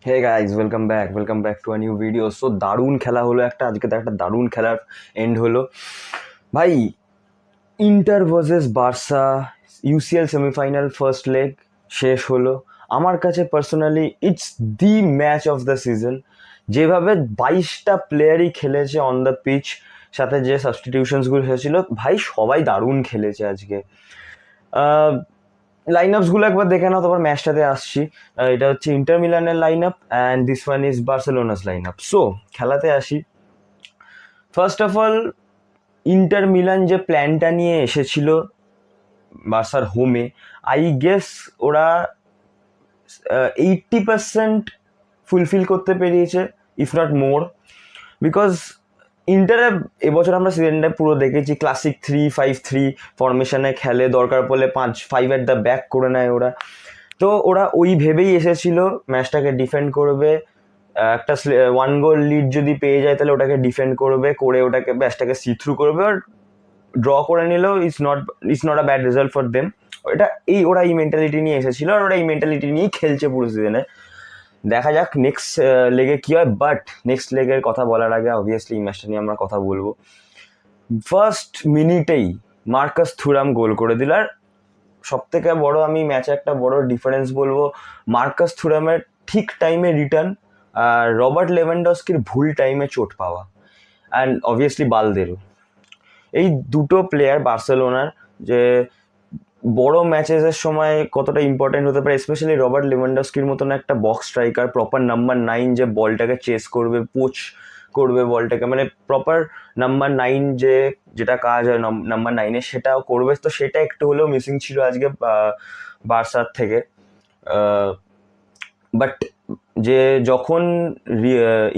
Hey guys, welcome back to a new video. So দারুণ খেলা হলো একটা, আজকে তো একটা দারুণ খেলার এন্ড হলো ভাই। Inter versus Barca UCL semifinal first leg শেষ হলো। আমার কাছে personally it's the match of the season. যেভাবে 22টা প্লেয়ারই খেলেছে অন দ্য পিচ, সাথে যে সাবস্টিটিউশনসগুলো হয়েছিল, ভাই সবাই দারুণ খেলেছে আজকে। লাইন আপসগুলো একবার দেখে নাও, তারপর ম্যাচটাতে আসছি। এটা হচ্ছে ইন্টার মিলানের line up and this one is Barcelona's line up. So খেলাতে আসি। First of all, Inter Milan যে প্ল্যানটা নিয়ে এসেছিল বার্সার হোমে, আই গেস ওরা 80% ফুলফিল করতে পেরিয়েছে, ইফ নট মোর। বিকজ ইন্টারে এবছর আমরা সিজনটা পুরো দেখেছি, ক্লাসিক 3-5-3 ফরমেশনে খেলে, দরকার পড়লে 5-5 অ্যাট দ্য ব্যাক করে নেয় ওরা। তো ওরা ওই ভেবেই এসেছিল ম্যাচটাকে ডিফেন্ড করবে। একটা 1 গোল লিড যদি পেয়ে যায় তাহলে ওটাকে ডিফেন্ড করবে, করে ওটাকে ম্যাচটাকে সি থ্রু করবে, আর ড্র করে নিলেও it's not a bad result for them. ওরা এই মেন্টালিটি নিয়ে এসেছিল, আর ওরা এই মেন্টালিটি নিয়েই খেলছে পুরো সিজনে। দেখা যাক নেক্সট লেগে কী হয়। বাট নেক্সট লেগের কথা বলার আগে অবভিয়াসলি এই ম্যাচটা নিয়ে আমরা কথা বলবো। ফার্স্ট মিনিটেই মার্কাস থুরাম গোল করে দিল। আর সব থেকে বড়, আমি ম্যাচে একটা বড় ডিফারেন্স বলবো, মার্কাস থুরামের ঠিক টাইমে রিটার্ন, আর রবার্ট লেভানডস্কির ভুল টাইমে চোট পাওয়া, অ্যান্ড অবভিয়াসলি বালদেরও। এই দুটো প্লেয়ার বার্সেলোনার যে বড় ম্যাচেসের সময় কতটা ইম্পর্টেন্ট হতে পারে, স্পেশালি রবার্ট লেভানডস্কির মতন একটা বক্স স্ট্রাইকার, প্রপার নাম্বার 9 যে বলটাকে চেস করবে, পোচ করবে বলটাকে, মানে প্রপার নাম্বার 9 যেটা কাজ হয় নাম্বার 9-এর, সেটাও করবে। তো সেটা একটু হলেও মিসিং ছিল আজকে বার্সার থেকে। বাট যখন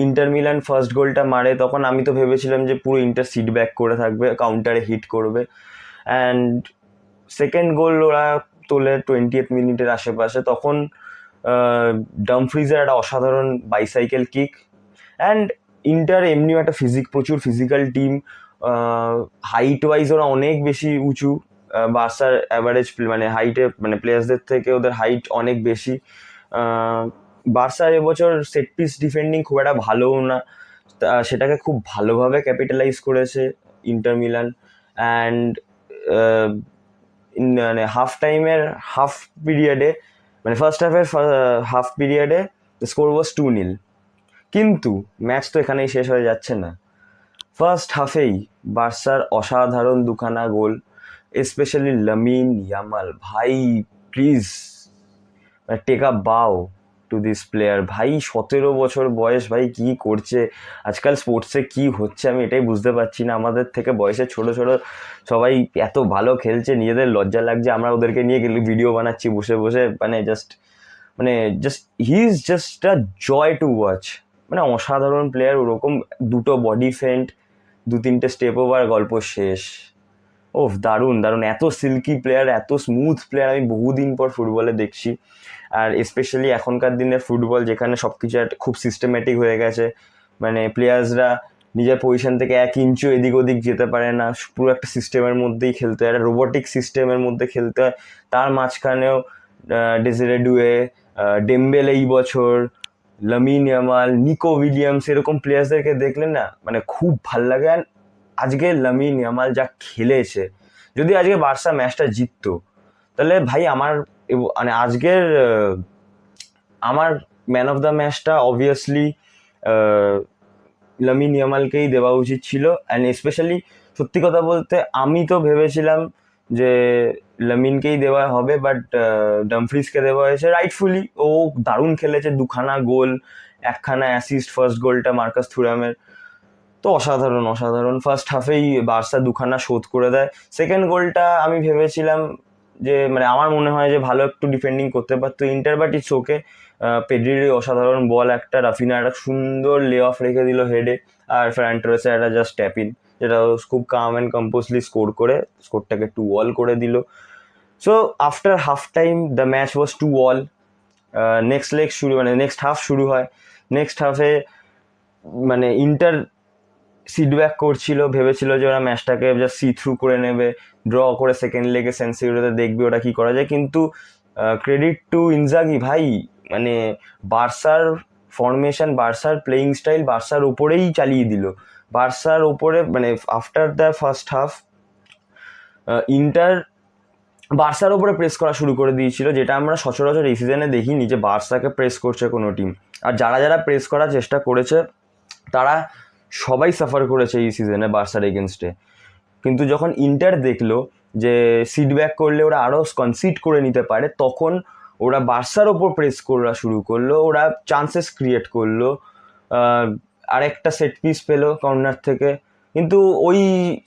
ইন্টার মিলান ফার্স্ট গোলটা মারে, তখন আমি তো ভেবেছিলাম যে পুরো ইন্টার সিট ব্যাক করে থাকবে, কাউন্টারে হিট করবে। অ্যান্ড সেকেন্ড গোল ওরা তোলে 20th মিনিটের আশেপাশে, তখন ডামফ্রিজের একটা অসাধারণ বাইসাইকেল কিক। অ্যান্ড ইন্টার এমনিও একটা প্রচুর ফিজিক্যাল টিম, হাইট ওয়াইজ ওরা অনেক বেশি উঁচু। বার্সার অ্যাভারেজ মানে হাইটে, মানে প্লেয়ার্সদের থেকে ওদের হাইট অনেক বেশি। বার্সার এবছর সেট পিস ডিফেন্ডিং খুব একটা ভালোও না, সেটাকে খুব ভালোভাবে ক্যাপিটালাইজ করেছে ইন্টার মিলান। অ্যান্ড মানে হাফ পিরিয়ডে, মানে ফার্স্ট হাফের হাফ পিরিয়ডে স্কোর ওয়াজ 2-0। কিন্তু ম্যাচ তো এখানেই শেষ হয়ে যাচ্ছে না। ফার্স্ট হাফেই বার্সার অসাধারণ দুখানা গোল, স্পেশালি লামিন ইয়ামাল। ভাই please take a bow to this player. ভাই 17 বছর বয়স, ভাই কি করছে আজকাল স্পোর্টসে, কি হচ্ছে আমি এটাই বুঝতে পারছি না। আমাদের থেকে বয়সে ছোট ছোট সবাই এত ভালো খেলছে, নিজেদের লজ্জা লাগছে, আমরা ওদেরকে নিয়ে ভিডিও বানাচ্ছি বসে বসে। Just he is just a joy to watch. মানে অসাধারণ প্লেয়ার, ওরকম দুটো বডি ফেন্ট, 2-3টে স্টেপ ওভার, গল্প শেষ। ওফ, দারুণ দারুণ, এত সিল্কি প্লেয়ার, এত স্মুথ প্লেয়ার আমি বহুদিন পর ফুটবলে দেখছি। আর স্পেশালি এখনকার দিনের ফুটবল, যেখানে সব কিছু খুব সিস্টেম্যাটিক হয়ে গেছে, মানে প্লেয়ার্সরা নিজের পজিশন থেকে 1 ইঞ্চও এদিক ওদিক যেতে পারে না, পুরো একটা সিস্টেমের মধ্যেই খেলতে হয়, একটা রোবোটিক সিস্টেমের মধ্যে খেলতে হয়। তার মাঝখানেও ডেজিরে ডুয়ে, ডেম্বেলে এই বছর, লামিন ইয়ামাল, নিকো উইলিয়ামস, এরকম প্লেয়ার্সদেরকে দেখলে না মানে খুব ভাল লাগে। আর আজকে লামিন ইয়ামাল যা খেলেছে, যদি আজকে বার্সা ম্যাচটা জিততো, তাহলে ভাই মানে আজকের আমার ম্যান অফ দ্য ম্যাচটা অবভিয়াসলি লামিন ইয়ামালকেই দেওয়া উচিত ছিল। অ্যান্ড স্পেশালি সত্যি কথা বলতে আমি তো ভেবেছিলাম যে লামিনকেই দেওয়া হবে, বাট ডামফ্রিজকে দেওয়া হয়েছে রাইটফুলি। ও দারুণ খেলেছে, 2খানা গোল, 1খানা অ্যাসিস্ট, ফার্স্ট গোলটা মার্কাস থুরামের। তো অসাধারণ অসাধারণ, ফার্স্ট হাফেই বার্সা 2খানা শোধ করে দেয়। সেকেন্ড গোলটা আমি ভেবেছিলাম যে, মানে আমার মনে হয় যে ভালো একটু ডিফেন্ডিং করতে পারতো ইন্টার, বাট ইটস ওকে। পেড্রির অসাধারণ বল একটা, রাফিনা একটা সুন্দর লে অফ রেখে দিল হেডে, আর ফেরান টোরেসের একটা জাস্ট ট্যাপ ইন, যেটা খুব কাম অ্যান্ড কম্পোজলি স্কোরটাকে 2-2 করে দিল। So after half time the match was 2-2। Next leg শুরু, মানে নেক্সট হাফ শুরু হয়। নেক্সট হাফে মানে ইন্টার সিটব্যাক করছিল, ভেবেছিল যে ওরা ম্যাচটাকে জাস্ট সি থ্রু করে নেবে, ড্র করে সেকেন্ড লেগে সেন্সিওতে দেখবে ওটা কি করা যায়। কিন্তু ক্রেডিট টু ইনজাগি, ভাই মানে বার্সার ফরমেশন, বার্সার প্লেইং স্টাইল বার্সার ওপরেই চালিয়ে দিল। বার্সার ওপরে মানে after the first half inter বার্সার ওপরে প্রেস করা শুরু করে দিয়েছিল, যেটা আমরা সচরাচর এই সিজনে দেখিনি যে বার্সাকে প্রেস করছে কোনো টিম। আর যারা যারা প্রেস করার চেষ্টা করেছে তারা সবাই সাফার করেছে এই সিজনে বার্সার এগেনস্টে। কিন্তু যখন ইন্টার দেখলো যে সিট ব্যাক করলে ওরা আরও কনসিড করে নিতে পারে, তখন ওরা বার্সার ওপর প্রেস করা শুরু করলো, ওরা চান্সেস ক্রিয়েট করলো, আরেকটা সেট পিস পেলো কর্নার থেকে। কিন্তু ওই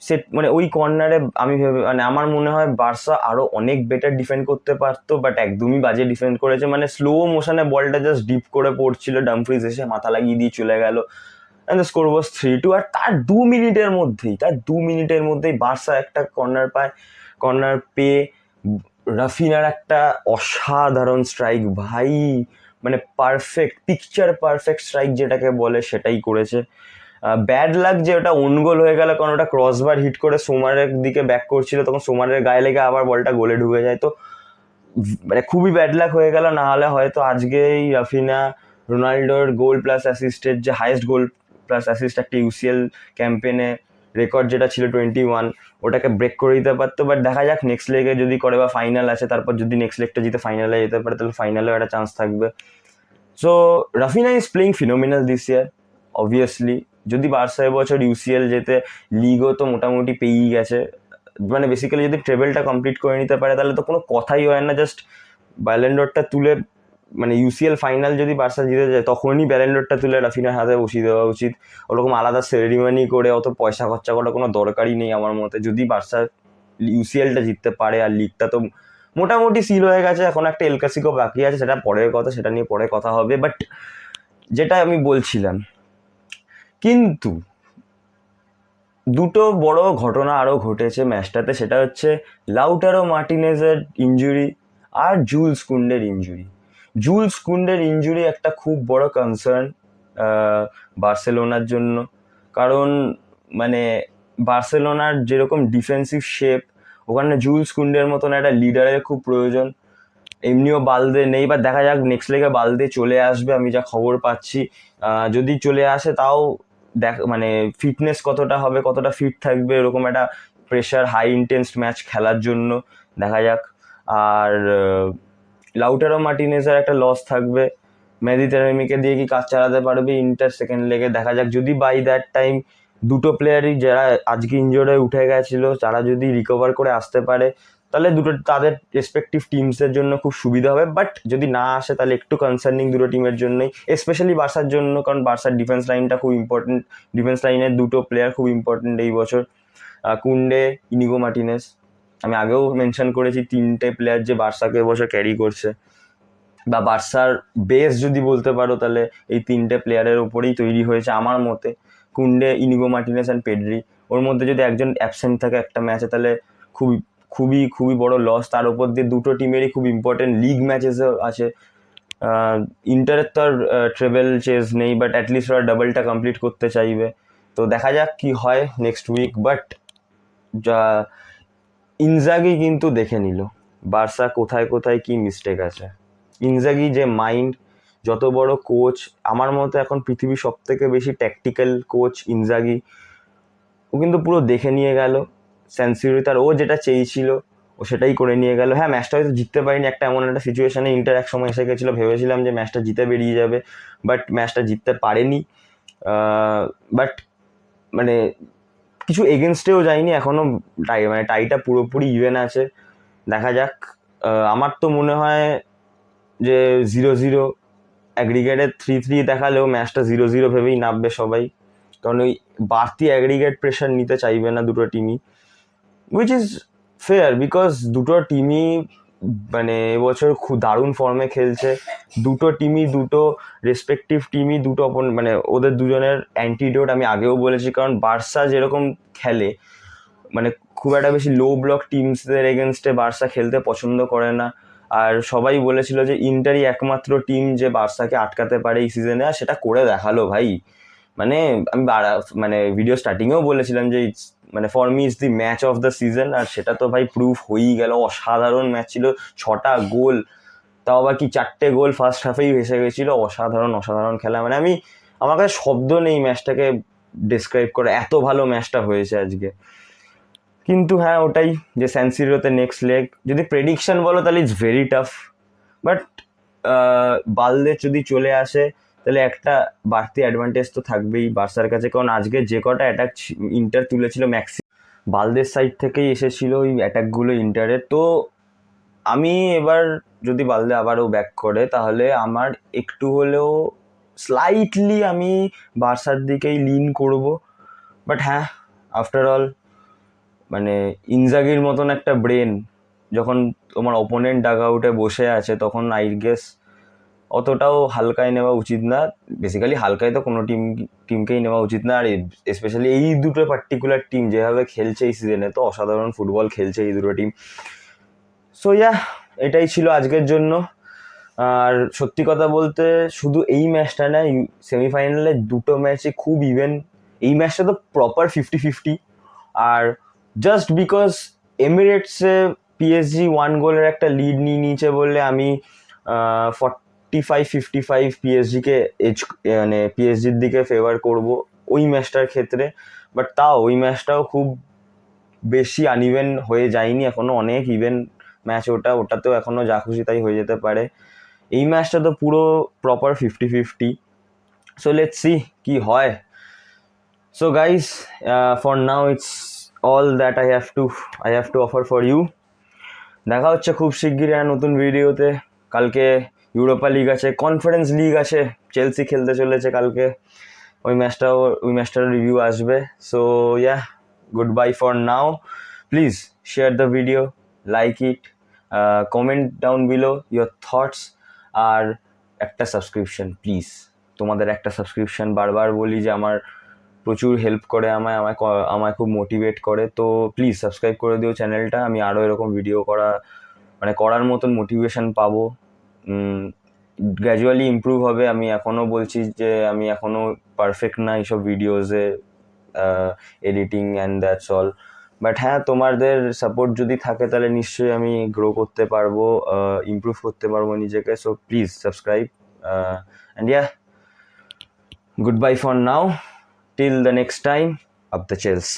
সেট মানে ওই কর্নারে আমি ভেবে মানে আমার মনে হয় বার্সা আরও অনেক বেটার ডিফেন্ড করতে পারতো, বাট একদমই বাজে ডিফেন্ড করেছে। মানে স্লো মোশনে বলটা জাস্ট ডিপ করে পড়ছিল, ডামফ্রিজ এসে মাথা লাগিয়ে দিয়ে চলে গেল, অ্যান্ড দ্য স্কোর ওয়াজ 3-2। আর তার 2 মিনিটের মধ্যেই বার্সা একটা কর্নার পায়, কর্নার পেয়ে রাফিনার একটা অসাধারণ স্ট্রাইক ভাই, মানে পারফেক্ট পিকচার পারফেক্ট স্ট্রাইক যেটাকে বলে সেটাই করেছে। ব্যাড লাক যে ওটা ওন গোল হয়ে গেল, কারণ ওটা ক্রসবার হিট করে সোমারের দিকে ব্যাক করছিল, তখন সোমারের গায়ে লেগে আবার বলটা গোলে ঢুকে যায়। তো মানে খুবই ব্যাড লাক হয়ে গেল, না হলে হয়তো আজকেই রাফিনা রোনাল্ডোর গোল প্লাস অ্যাসিস্টের যে হাইয়েস্ট গোল প্লাস অ্যাসিস্ট একটা ইউসিএল ক্যাম্পেনে রেকর্ড যেটা ছিল 21, ওটাকে ব্রেক করে দিতে পারতো। বাট দেখা যাক নেক্সট লেগে যদি করে, বা ফাইনাল আছে, তারপর যদি নেক্সট লেগটা জিতে ফাইনালে যেতে পারে তাহলে ফাইনালেও একটা চান্স থাকবে। So Raphinha is playing phenomenal this year obviously. যদি বার্সা এবছর ইউসিএল যেতে, লিগও তো মোটামুটি পেয়েই গেছে, মানে বেসিক্যালি যদি ট্রেভেলটা কমপ্লিট করে নিতে পারে তাহলে তো কোনো কথাই হয় না, জাস্ট ব্যালেন্ডোরটা তুলে মানে ইউসিএল ফাইনাল যদি বার্সা জিতে যায় তখনই ব্যালেন্ডোরটা তুলে রাফিনার হাতে বসিয়ে দেওয়া উচিত। ওরকম আলাদা সেরেমনি করে অত পয়সা খরচা করার কোনো দরকারই নেই আমার মতে, যদি বার্সা ইউসিএলটা জিততে পারে। আর লিগটা তো মোটামুটি সিল হয়ে গেছে, এখন একটা এল ক্লাসিকো বাকি আছে, সেটা পরের কথা, সেটা নিয়ে পরে কথা হবে। বাট যেটা আমি বলছিলাম, কিন্তু দুটো বড় ঘটনা আরও ঘটেছে ম্যাচটাতে, সেটা হচ্ছে লাউটারো মার্টিনেজের ইনজুরি আর জুলস কুন্ডের ইনজুরি। জুলস কুন্ডের ইনজুরি একটা খুব বড় কনসার্ন বার্সেলোনার জন্য, কারণ মানে বার্সেলোনার যেরকম ডিফেন্সিভ শেপ, ওখানে জুলস কুন্ডের মতন একটা লিডারের খুব প্রয়োজন। এমনিও বালদে নেই, বা দেখা যাক নেক্সট লেগে বালদে চলে আসবে, আমি যা খবর পাচ্ছি। যদি চলে আসে তাও দেখ মানে ফিটনেস কতটা হবে, কতটা ফিট থাকবে, এরকম একটা প্রেশার হাই ইন্টেন্স ম্যাচ খেলার জন্য দেখা যাক। আর লাউটারো মার্টিনেজের একটা লস থাকবে, মেহেদি তারেমিকে দিয়ে কি কাজ চালাতে পারবে ইন্টার সেকেন্ড লেগে, দেখা যাক। যদি বাই দ্যাট টাইম দুটো প্লেয়ারই যারা আজকে ইনজোর্ড হয়ে উঠে গেছিলো তারা যদি রিকভার করে আসতে পারে, তাহলে দুটো তাদের রেসপেক্টিভ টিমসের জন্য খুব সুবিধা হবে। বাট যদি না আসে তাহলে একটু কনসার্নিং দুটো টিমের জন্যই, স্পেশালি বার্সার জন্য, কারণ বার্সার ডিফেন্স লাইনটা খুব ইম্পর্টেন্ট। ডিফেন্স লাইনের দুটো প্লেয়ার খুব ইম্পর্টেন্ট এই বছর, কুন্ডে, ইনিগো মার্টিনেজ। আমি আগেও মেনশন করেছি তিনটে প্লেয়ার যে বার্সাকে এবছর ক্যারি করছে, বা বার্সার বেস যদি বলতে পারো, তাহলে এই তিনটে প্লেয়ারের ওপরেই তৈরি হয়েছে আমার মতে। কুন্ডে, ইনিগো মার্টিনেজ অ্যান্ড পেড্রি, ওর মধ্যে যদি একজন অ্যাবসেন্ট থাকে একটা ম্যাচে তাহলে খুবই খুবই খুবই বড় লস। তার উপর দিয়ে দুটো টিমেরই খুব ইম্পর্টেন্ট লিগ ম্যাচেসও আছে। ইন্টারের তো আর ট্রেভেল চেজ নেই, বাট অ্যাটলিস্ট ওরা ডাবলটা কমপ্লিট করতে চাইবে। তো দেখা যাক কি হয় নেক্সট উইক। বাট যা ইনজাগি কিন্তু দেখে নিল বার্সা কোথায় কোথায় কি মিস্টেক আছে। ইনজাগি যে মাইন্ড, যত বড় কোচ, আমার মতে এখন পৃথিবীর সব থেকে বেশি ট্যাকটিক্যাল কোচ ইনজাগি। ও কিন্তু পুরো দেখে নিয়ে গেল স্যানসিরো, তার ও যেটা চেয়েছিল ও সেটাই করে নিয়ে গেল। হ্যাঁ, ম্যাচটা হয়তো জিততে পারিনি, একটা এমন একটা সিচুয়েশনে ইন্টার এক সময় এসে গেছিলো, ভেবেছিলাম যে ম্যাচটা জিতে বেরিয়ে যাবে, বাট ম্যাচটা জিততে পারেনি। বাট মানে কিছু এগেনস্টেও যায়নি এখনও, মানে টাইটা পুরোপুরি ইভেন আছে। দেখা যাক। আমার তো মনে হয় যে 0-0 অ্যাগ্রিগেটে 3-3 দেখালেও ম্যাচটা 0-0 ভেবেই নামবে সবাই, কারণ ওই বাড়তি অ্যাগ্রিগেট প্রেশার নিতে চাইবে না দুটো টিমই, উইচ ইজ ফেয়ার, বিকজ দুটো টিমই মানে এবছর খুব দারুণ ফর্মে খেলছে। দুটো টিমই, দুটো রেসপেক্টিভ টিমই, দুটো মানে ওদের দুজনের অ্যান্টিডোট আমি আগেও বলেছি। কারণ বার্সা যেরকম খেলে, মানে খুব একটা বেশি লো ব্লক টিমসদের এগেনস্টে বার্সা খেলতে পছন্দ করে না। আর সবাই বলেছিল যে ইন্টারই একমাত্র টিম যে বার্সাকে আটকাতে পারে এই সিজনে, আর সেটা করে দেখালো ভাই। মানে আমি মানে ভিডিও স্টার্টিংয়েও বলেছিলাম যে মানে for me is the match of the season, আর সেটা তো ভাই প্রুফ হয়েই গেল। অসাধারণ ম্যাচ ছিল, 6টা গোল, তাও আবার কি 4টে গোল ফার্স্ট হাফেই ভেসে গেছিলো। অসাধারণ খেলা, মানে আমার কাছে শব্দ নেই ম্যাচটাকে ডিসক্রাইব করে, এত ভালো ম্যাচটা হয়েছে আজকে। কিন্তু হ্যাঁ, ওটাই যে স্যান সিরোতে নেক্সট লেগ, যদি প্রেডিকশন বলো তাহলে ইটস ভেরি টাফ, বাট বালদে যদি চলে আসে তাহলে একটা বাড়তি অ্যাডভান্টেজ তো থাকবেই বার্সার কাছে, কারণ আজকে যে কটা অ্যাটাক ইন্টার তুলেছিল বালদের সাইড থেকেই এসেছিল ওই অ্যাটাকগুলো ইন্টারের। তো আমি এবার যদি বালদে আবারও ব্যাক করে তাহলে আমার একটু হলেও স্লাইটলি আমি বার্সার দিকেই লিন করব। বাট হ্যাঁ, আফটার অল মানে ইনজাগির মতন একটা ব্রেন যখন তোমার অপোনেন্ট ডাগ আউটে বসে আছে, তখন আই গেস অতটাও হালকায় নেওয়া উচিত না। বেসিক্যালি হালকায় তো কোনো টিমকেই নেওয়া উচিত না, আর স্পেশালি এই দুটো পার্টিকুলার টিম যেভাবে খেলছে এই সিজনে, তো অসাধারণ ফুটবল খেলছে এই দুটো টিম। সো ইয়া, এটাই ছিল আজকের জন্য। আর সত্যি কথা বলতে শুধু এই ম্যাচটা না, সেমিফাইনালে দুটো ম্যাচই খুব ইভেন। এই ম্যাচটা তো প্রপার 50-50, আর জাস্ট বিকজ এমিরেটসে পিএসজি 1 গোলের একটা লিড নিয়ে নিয়েছে বলে আমি 45-55 পিএসজিকে মানে পিএসজির দিকে ফেভার করব ওই ম্যাচটার ক্ষেত্রে। বাট তাও ওই ম্যাচটাও খুব বেশি আনইভেন হয়ে যায়নি, এখনো অনেক ইভেন ম্যাচ ওটাতেও এখনো যা খুশি তাই হয়ে যেতে পারে। এই ম্যাচটা তো পুরো প্রপার 50-50। সো লেটস সি কি হয়। So guys, for now it's all that I have to offer for you. দেখা হচ্ছে খুব শিগগিরই নতুন ভিডিওতে। কালকে ইউরোপা লিগ আছে, কনফারেন্স লিগ আছে, চেলসি খেলতে চলেছে কালকে, ওই ম্যাচটার রিভিউ আসবে। So yeah, good bye for now. Please share the video, like it, comment down below your thoughts, আর একটা সাবস্ক্রিপশন প্লিজ। তোমাদের একটা সাবস্ক্রিপশন বারবার বলি যে আমার প্রচুর হেল্প করে, আমায় খুব মোটিভেট করে। তো প্লিজ সাবস্ক্রাইব করে দিও চ্যানেলটা, আমি আরও এরকম ভিডিও করার মতন মোটিভেশন পাবো। গ্র্যাজুয়ালি ইমপ্রুভ হবে। আমি এখনও বলছি যে আমি এখনও পারফেক্ট না এইসব ভিডিওসে, editing and that's all. But হ্যাঁ, তোমাদের সাপোর্ট যদি থাকে তাহলে নিশ্চয়ই আমি গ্রো করতে পারবো, ইমপ্রুভ করতে পারবো নিজেকে। So please subscribe, and yeah, goodbye for now, till the next time, up the chills.